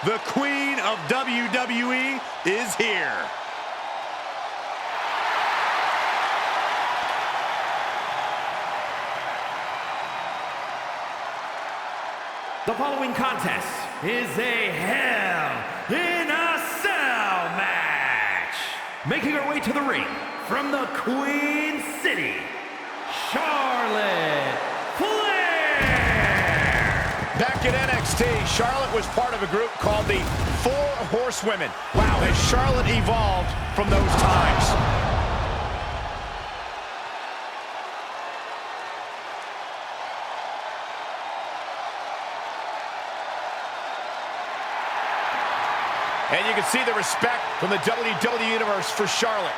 the queen of WWE is here. The following contest is a Hell in a Cell match. Making her way to the ring from the Queen City, Charlotte Flair. Back at NXT, Charlotte was part of a group called the Four Horsewomen. Wow, has Charlotte evolved from those times. And you can see the respect from the WWE Universe for Charlotte.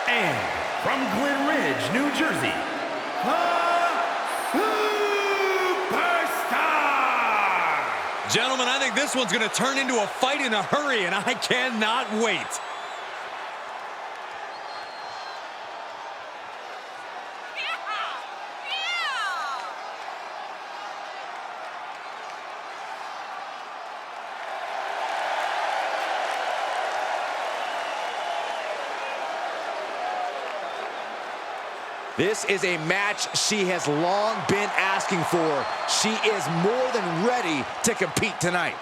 And from Glen Ridge, New Jersey, Gentlemen, I think this one's going to turn into a fight in a hurry, and I cannot wait. This is a match she has long been asking for. She is more than ready to compete tonight.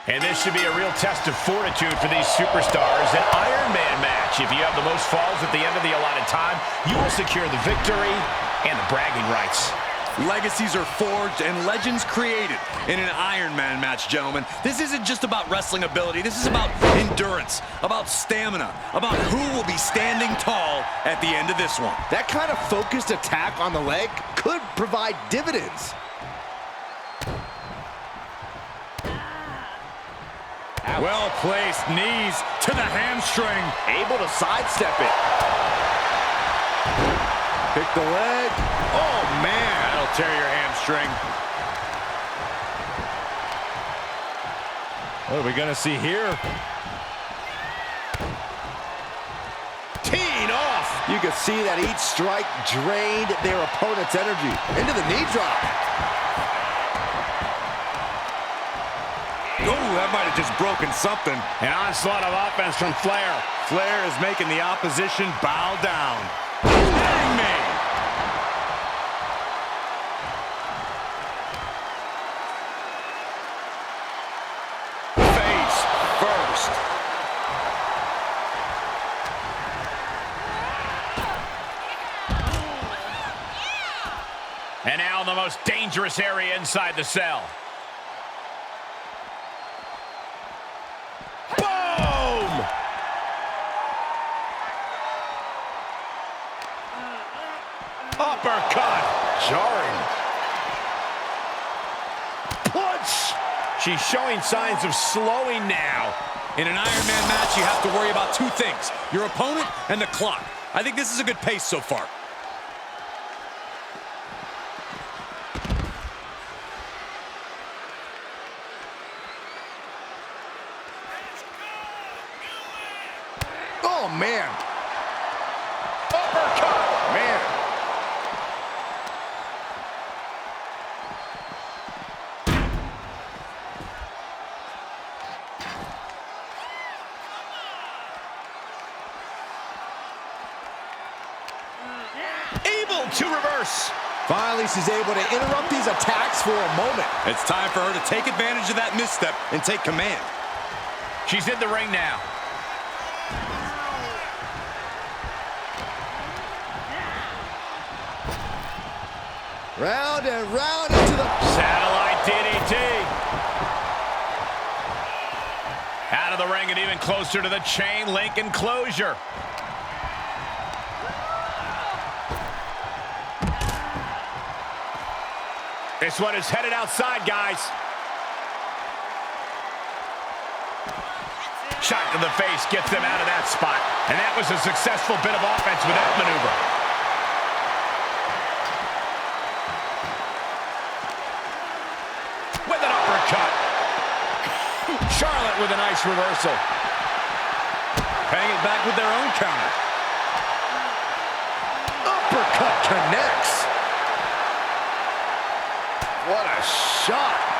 And this should be a real test of fortitude for these superstars. An Ironman match. If you have the most falls at the end of the allotted time, you will secure the victory and the bragging rights. Legacies are forged and legends created in an Ironman match, gentlemen. This isn't just about wrestling ability. This is about endurance, about stamina, about who will be standing tall at the end of this one. That kind of focused attack on the leg could provide dividends. Well-placed knees to the hamstring. Able to sidestep it. Pick the leg. Oh, man. That'll tear your hamstring. What are we going to see here? Teeing off. You can see that each strike drained their opponent's energy. Into the knee drop. Oh, that might have just broken something. An onslaught of offense from Flair. Flair is making the opposition bow down. Dang me! Face first. And now the most dangerous area inside the cell. Uppercut. Jarring. Punch. She's showing signs of slowing now. In an Ironman match, you have to worry about two things: your opponent and the clock. I think this is a good pace so far. Oh, man. Uppercut. Man. Able to reverse. Finally, she's able to interrupt these attacks for a moment. It's time for her to take advantage of that misstep and take command. She's in the ring now. Round and round into the... Satellite DDT. Out of the ring and even closer to the chain link enclosure. This one is headed outside, guys. Shot to the face gets them out of that spot. And that was a successful bit of offense with that maneuver. With an uppercut. Charlotte with a nice reversal. Paying it back with their own counter. Uppercut connects. What a shot.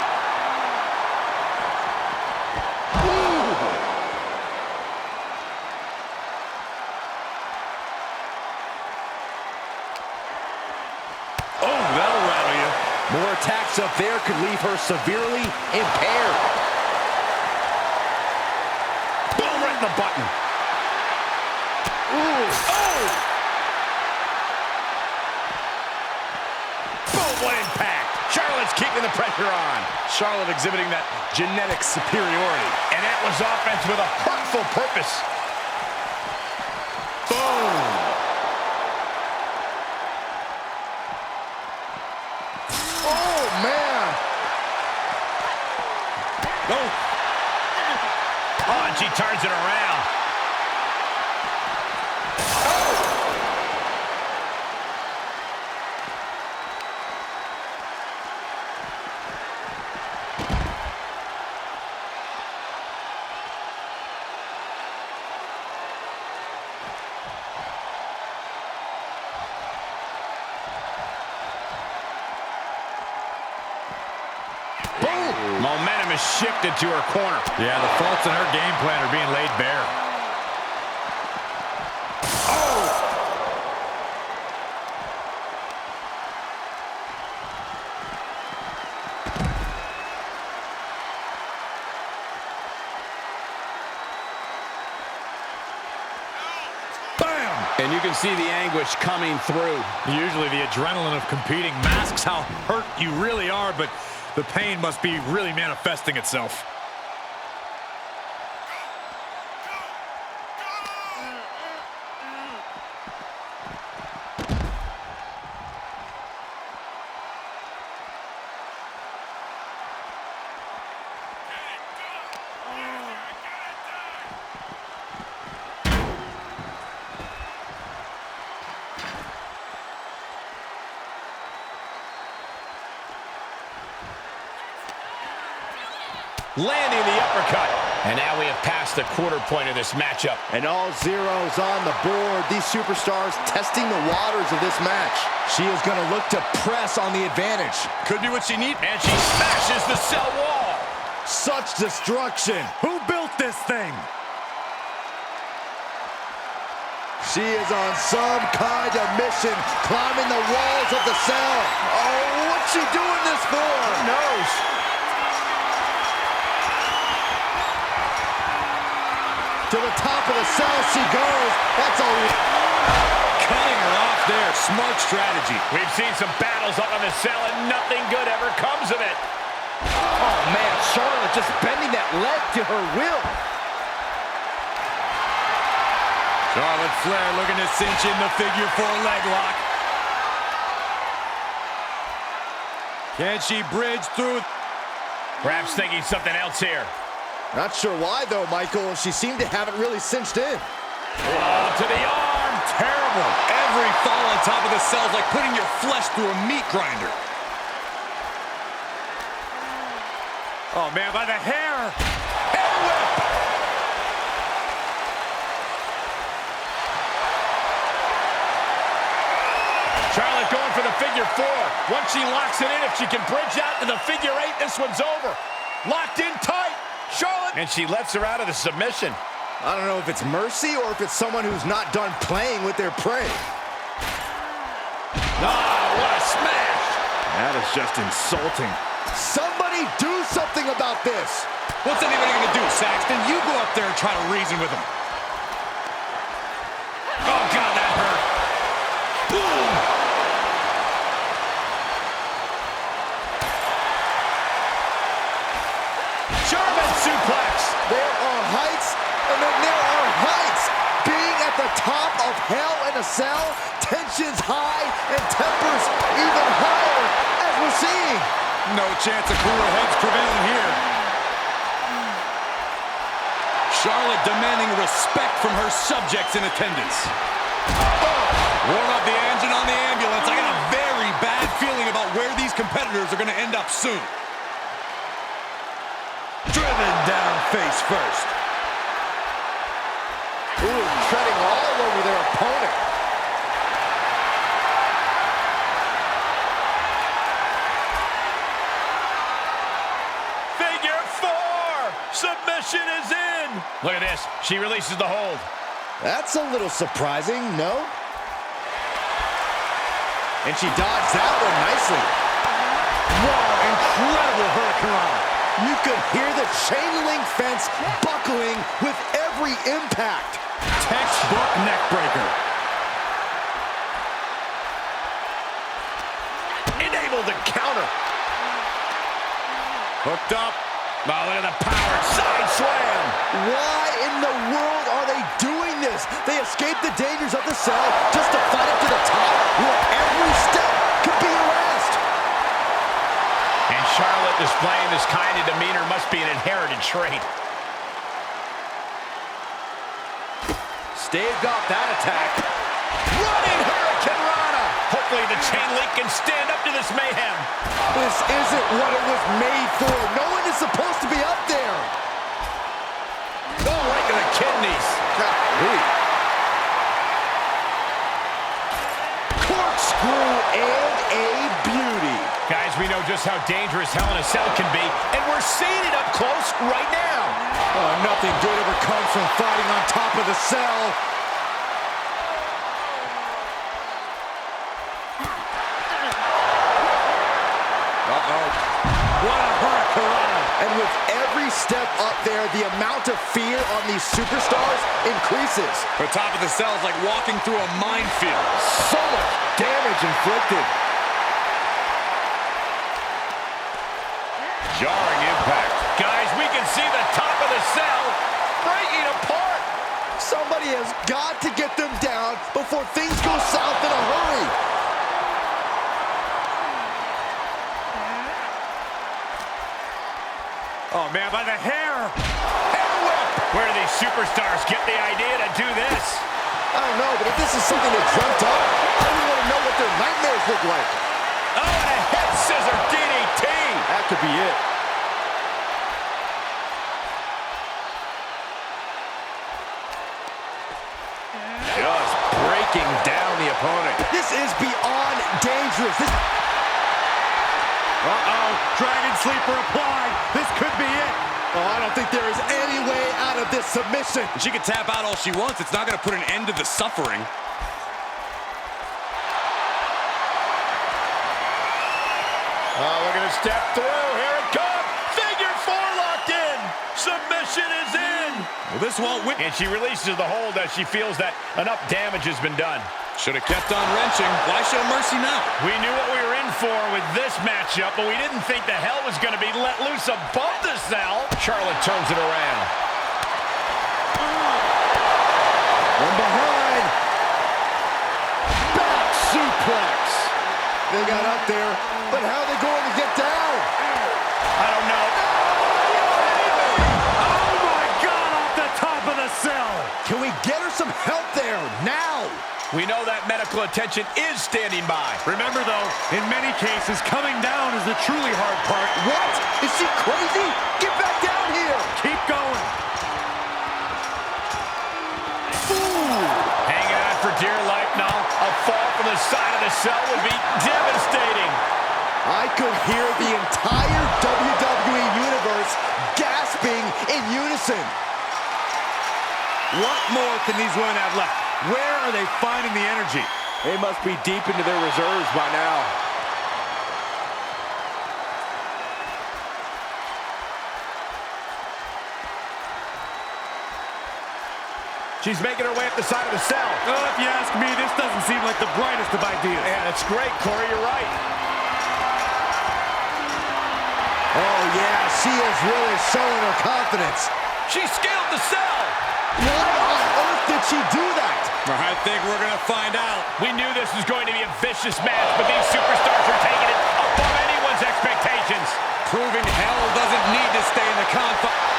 More attacks up there could leave her severely impaired. Boom, right in the button. Ooh. Oh! Boom, what impact. Charlotte's keeping the pressure on. Charlotte exhibiting that genetic superiority. And that was offense with a hurtful purpose. Boom! Oh, and she turns it around. Momentum is shifted to her corner. Yeah, the faults in her game plan are being laid bare. Oh! Bam! And you can see the anguish coming through. Usually the adrenaline of competing masks how hurt you really are, but the pain must be really manifesting itself. Landing the uppercut. And now we have passed the quarter point of this matchup. And all zeros on the board. These superstars testing the waters of this match. She is going to look to press on the advantage. Could be what she needs. And she smashes the cell wall. Such destruction. Who built this thing? She is on some kind of mission, climbing the walls of the cell. Oh, what's she doing this for? Who knows? To the top of the cell she goes. That's a... Cutting her off there. Smart strategy. We've seen some battles up on the cell and nothing good ever comes of it. Oh, man, Charlotte just bending that leg to her will. Charlotte Flair looking to cinch in the figure 4 leg lock. Can she bridge through? Perhaps thinking something else here. Not sure why, though, Michael. She seemed to have it really cinched in. Oh, to the arm. Terrible. Every fall on top of the cell is like putting your flesh through a meat grinder. Oh, man, by the hair. Hair whip. Charlotte going for the figure 4. Once she locks it in, if she can bridge out to the figure 8, this one's over. Locked in tight. Charlotte. And she lets her out of the submission. I don't know if it's mercy or if it's someone who's not done playing with their prey. Oh, what a smash. That is just insulting. Somebody do something about this. What's anybody going to do, Saxton? You go up there and try to reason with him. Oh, God, that hurt. Boom. top of Hell in a Cell, tensions high and tempers even higher as we're seeing. No chance of cooler heads prevailing here. Charlotte demanding respect from her subjects in attendance. Warm up the engine on the ambulance. I got a very bad feeling about where these competitors are going to end up soon. Driven down face first. Ooh, treading all over their opponent. Figure 4. Submission is in. Look at this. She releases the hold. That's a little surprising, no? And she dodged that one nicely. Wow, incredible hurricanrana. You could hear the chain link fence buckling with every impact. Textbook neck breaker. Enabled to counter. Hooked up. Oh, look at the power side slam. Why in the world are they doing this? They escaped the dangers of the cell just to fight up to the top where every step could be harassed. And Charlotte displaying this kind of demeanor must be an inherited trait. Staved off that attack. Running hurricanrana. Hopefully the chain link can stand up to this mayhem. This isn't what it was made for. No one is supposed to be up there. Oh, right to the kidneys. Corkscrew and a beauty. Guys, we know just how dangerous Hell in a Cell can be, and we're seeing it up close right now. Oh, nothing good ever comes from fighting on top of the cell. What a hurricanrana. And with every step up there, the amount of fear on these superstars increases. The top of the cell is like walking through a minefield. So much damage inflicted. Jarring impact. Guys, we can see the top of the cell breaking apart. Somebody has got to get them down before things go south in a hurry. Oh, man, by the hair. Hair whip. Where do these superstars get the idea to do this? I don't know, but if this is something they dreamt up, I really want to know what their nightmares look like. Oh, and a head scissor DDT. That could be it. Just breaking down the opponent. This is beyond dangerous. Uh-oh, Dragon Sleeper applied. This could be it. Oh, I don't think there is any way out of this submission. She can tap out all she wants. It's not going to put an end to the suffering. Oh, look at it step through. Here it comes. Figure 4 locked in. Submission is in. Well, this won't win. And she releases the hold as she feels that enough damage has been done. Should have kept on wrenching. Why show mercy now? We knew what we were in for with this matchup, but we didn't think the hell was going to be let loose above the cell. Charlotte turns it around. From behind. Back suplex. They got up there, but how are they going to get down? I don't know. Oh, my God, off the top of the cell. Can we get her some help there now? We know that medical attention is standing by. Remember, though, in many cases, coming down is the truly hard part. What? Is she crazy? Get back down here. Keep going. Ooh. Hanging on for dear life now. A fall from the side of the cell would be devastating. I could hear the entire WWE Universe gasping in unison. What more can these women have left? Where are they finding the energy? They must be deep into their reserves by now. She's making her way up the side of the cell. Well, if you ask me, this doesn't seem like the brightest of ideas. Yeah, that's great, Corey. You're right. Oh, yeah, she is really showing her confidence. She scaled the cell. Why on earth did she do that? I think we're going to find out. We knew this was going to be a vicious match, but these superstars are taking it above anyone's expectations. Proving hell doesn't need to stay in the confines.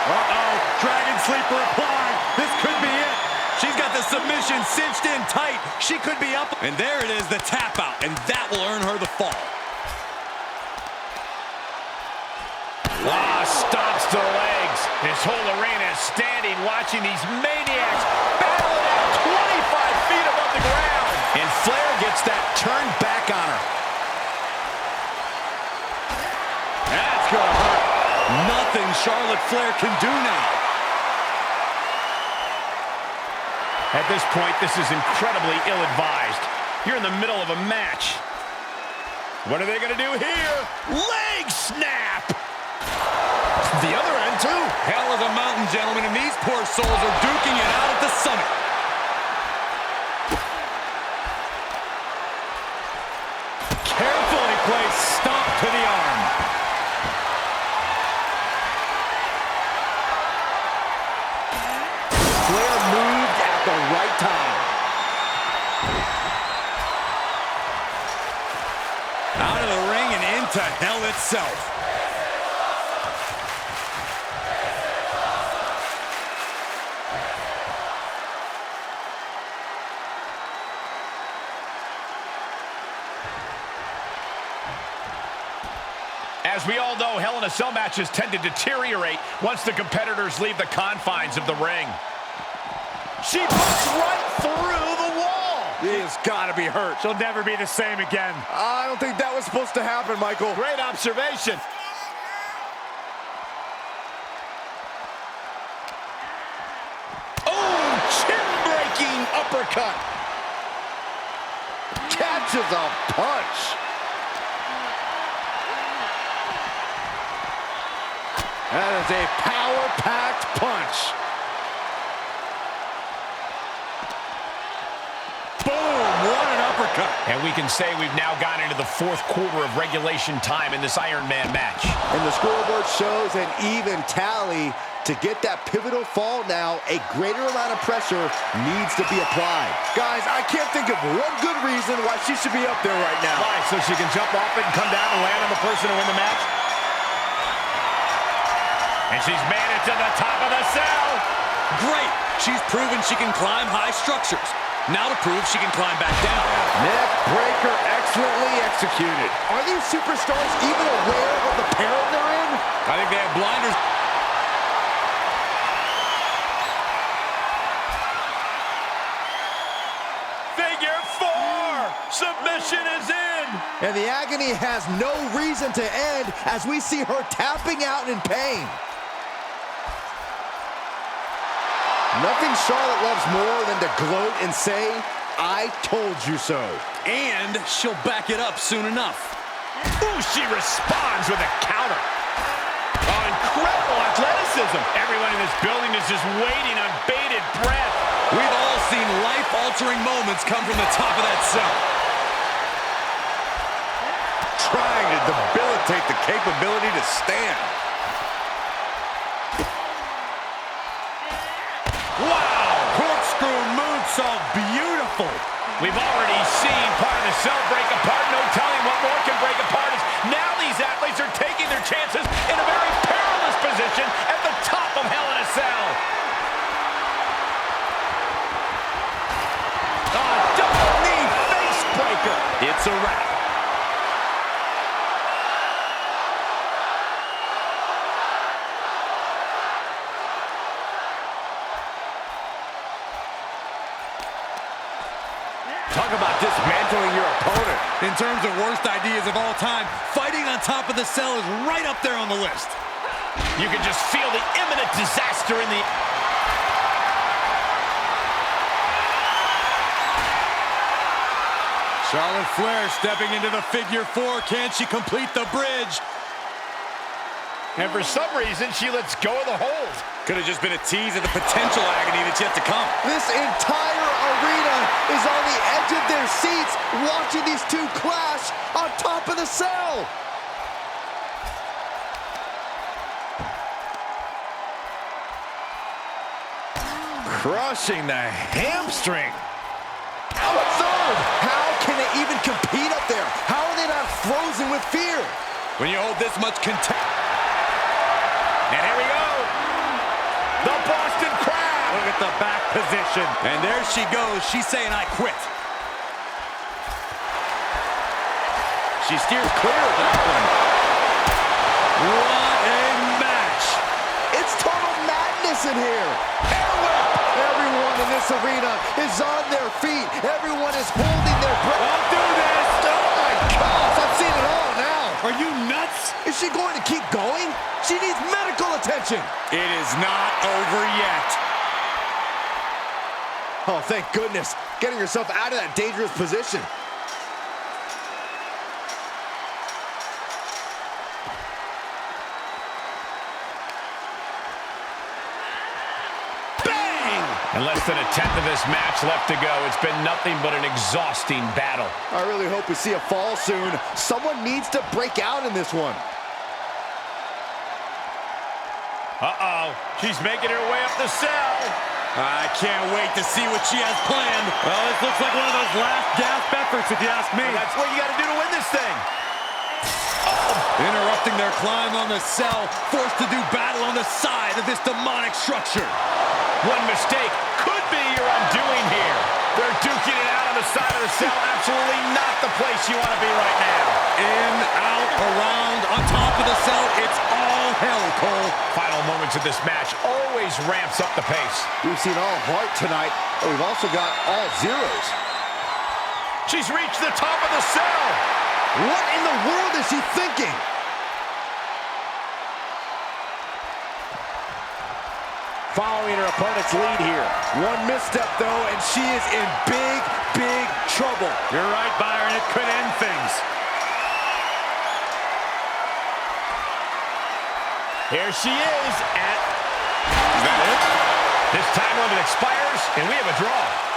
Uh-oh, Dragon Sleeper applied. This could be it. She's got the submission cinched in tight. She could be up. And there it is, the tap out, and that will earn her the fall. Wow, stomps to the legs. This whole arena is standing watching these maniacs battle it out 25 feet above the ground. And Flair gets that turned back on her. That's gonna hurt. Nothing Charlotte Flair can do now. At this point, this is incredibly ill-advised. You're in the middle of a match. What are they going to do here? Leg snap! The other end, too. Hell is a mountain, gentlemen, and these poor souls are duking it out at the summit. Carefully placed stomp to the arm. Flair moved at the right time. Out of the ring and into hell itself. As we all know, Hell in a Cell matches tend to deteriorate once the competitors leave the confines of the ring. She puts right through the wall. He has got to be hurt. She'll never be the same again. I don't think that was supposed to happen, Michael. Great observation. Oh, chin-breaking uppercut. Catches a punch. That is a power-packed punch. Boom, what an uppercut. And we can say we've now gone into the fourth quarter of regulation time in this Ironman match. And the scoreboard shows an even tally. To get that pivotal fall now, a greater amount of pressure needs to be applied. Guys, I can't think of one good reason why she should be up there right now. Why? So she can jump off it and come down and land on the person to win the match? And she's made it to the top of the cell. Great. She's proven she can climb high structures. Now to prove she can climb back down. Neck breaker excellently executed. Are these superstars even aware of the peril they're in? I think they have blinders. Figure four. Submission is in. And the agony has no reason to end as we see her tapping out in pain. Nothing Charlotte loves more than to gloat and say, "I told you so." And she'll back it up soon enough. Ooh, she responds with a counter. Oh, incredible athleticism. Everyone in this building is just waiting on bated breath. We've all seen life-altering moments come from the top of that cell. Trying to debilitate the capability to stand. Wow! Corkscrew moonsault, beautiful. We've already seen part of the cell break apart. No telling what more can break apart. Now these athletes are taking their chances in a very perilous position at the top of Hell in a Cell. Oh, double knee face breaker. It's a wrap. Talk about dismantling your opponent. In terms of worst ideas of all time, fighting on top of the cell is right up there on the list. You can just feel the imminent disaster in the... Charlotte Flair stepping into the figure four. Can she complete the bridge? And for some reason, she lets go of the hold. Could have just been a tease of the potential agony that's yet to come. This entire arena is on the edge of their seats watching these two clash on top of the cell. Crushing the hamstring. A third! How can they even compete up there? How are they not frozen with fear? When you hold this much content. And here we go. The Boston Crab. Look at the back position. And there she goes. She's saying, I quit. She steers clear of that one. What a match. It's total madness in here. Everyone in this arena is on their feet. Everyone is holding their breath. Don't do this. Oh my gosh, I've seen it all now. Are you nuts? Is she going to keep going? She needs medical attention. It is not over yet. Oh, thank goodness. Getting herself out of that dangerous position. And less than a tenth of this match left to go. It's been nothing but an exhausting battle. I really hope we see a fall soon. Someone needs to break out in this one. Uh-oh. She's making her way up the cell. I can't wait to see what she has planned. Well, this looks like one of those last gasp efforts, if you ask me. Well, that's what you got to do to win this thing. Interrupting their climb on the cell, forced to do battle on the side of this demonic structure. One mistake could be your undoing here. They're duking it out on the side of the cell. Absolutely not the place you want to be right now. In, out, around, on top of the cell. It's all hell, Cole. Final moments of this match always ramps up the pace. We've seen all heart tonight, but we've also got all zeros. She's reached the top of the cell. What in the world is she thinking? Following her opponent's lead here. One misstep, though, and she is in big, big trouble. You're right, Byron. It could end things. Here she is at... Is that it? This time limit expires, and we have a draw.